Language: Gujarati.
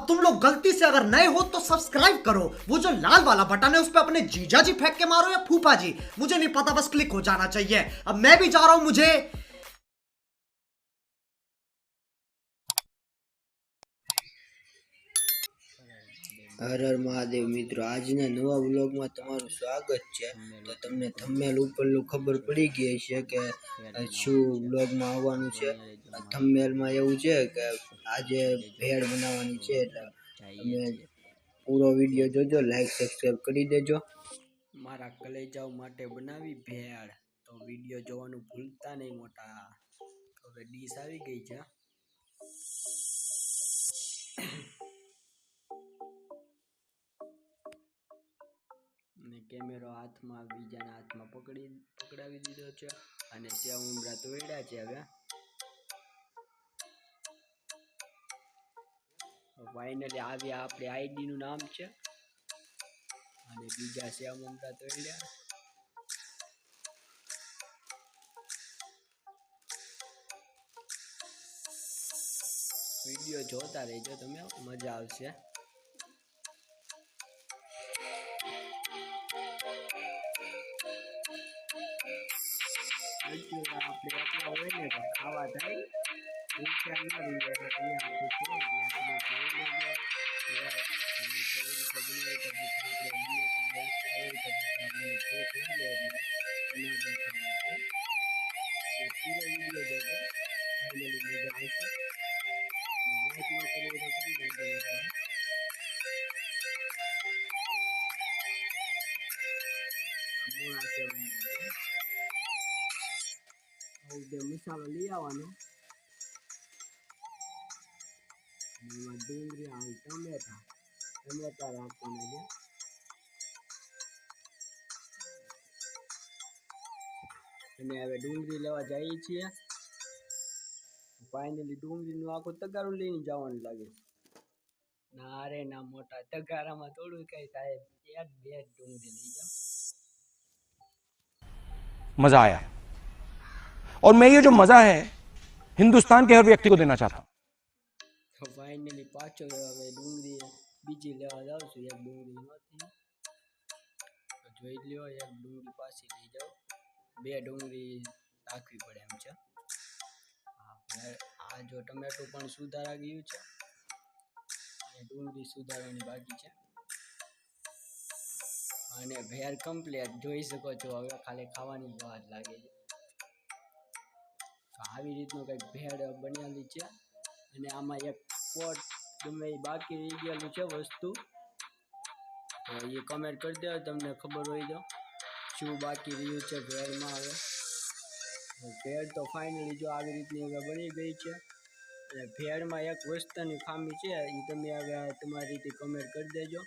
तुम लोग गलती से अगर नए हो तो सब्सक्राइब करो, वो जो लाल वाला बटन है उस पर अपने जीजा जी फेंक के मारो या फूफा जी, मुझे नहीं पता, बस क्लिक हो जाना चाहिए। अब मैं भी जा रहा हूं, मुझे હર હર મહાદેવ મિત્રો, આજના નવા વ્લોગમાં તમારું સ્વાગત છે। તો તમને થંબનેલ ઉપરનું ખબર પડી ગઈ છે કે શું વ્લોગમાં આવવાનું છે। થંબનેલમાં એવું છે કે આજે ભેળ બનાવવાની છે, એટલે તમે પૂરો વિડીયો જોજો, લાઈક સબસ્ક્રાઈબ કરી દેજો। મારા કલેજાઓ માટે બનાવી ભેળ, તો વિડીયો જોવાનું ભૂલતા નહીં મોટા। હવે ડીશ આવી ગઈ છે, ને કેમેરો હાથમાં બીજાના હાથમાં પકડાવી દીધો છે, અને સેવ ઉમરા તોડ્યા છે। હવે ફાઇનલી આવી આપણી આઈડી નું નામ છે, અને બીજા સેવ ઉમરા તોડ્યા। વિડીયો જોતા રહેજો, તમે મજા આવશે। આપણે એટલા હોય ને તો ખાવા થાય, ભૂખ્યા ના રહીએ, એટલે તમે આપણે છે મસાલો લઈ આવવાનો, એમાં ડુંગળી અને ટમેટા રાખવાના છે, અને હવે ડુંગળી લેવા જઈએ છીએ। ફાઇનલી ડુંગળીનું આખું તગારું લઈને જવાનું લાગે છે। ના રે ના મોટા, તગારામાં થોડું કઈ થાય, એક બે ડુંગળી લઈ જાઓ। मजा आया और मैं ये जो मजा है हिंदुस्तान के हर व्यक्ति को देना चाहता हूं। તો ફાઇનલી પાછો હવે ડુંગળી બીજી લેવા જાઉં છું, એક ડુંગળી નથી તો જોઈ લ્યો, એક ડુંગળી પાછી લઈ જાઓ, બે ડુંગળી રાખવી પડે એમ છે। આ જો ટમેટું પણ સુધારા ગયું છે, અને ડુંગળી સુધારવાની બાકી છે, અને ભેળ કમ્પ્લીટ જોઈ શકો છો। હવે ખાલી ખાવાની વાર લાગે છે, તો આવી રીતનું કંઈક ભેળ બનાવેલી છે, અને આમાં એક પોટ ગમે એ બાકી રહી ગયેલું છે વસ્તુ, તો એ કમેન્ટ કરી દો તમને ખબર હોય તો શું બાકી રહ્યું છે ભેળમાં। હવે ભેળ તો ફાઇનલી જો આવી રીતની હવે બની ગઈ છે, અને ભેળમાં એક વસ્તુની ખામી છે, એ તમે હવે તમારી રીતે કમેન્ટ કરી દેજો।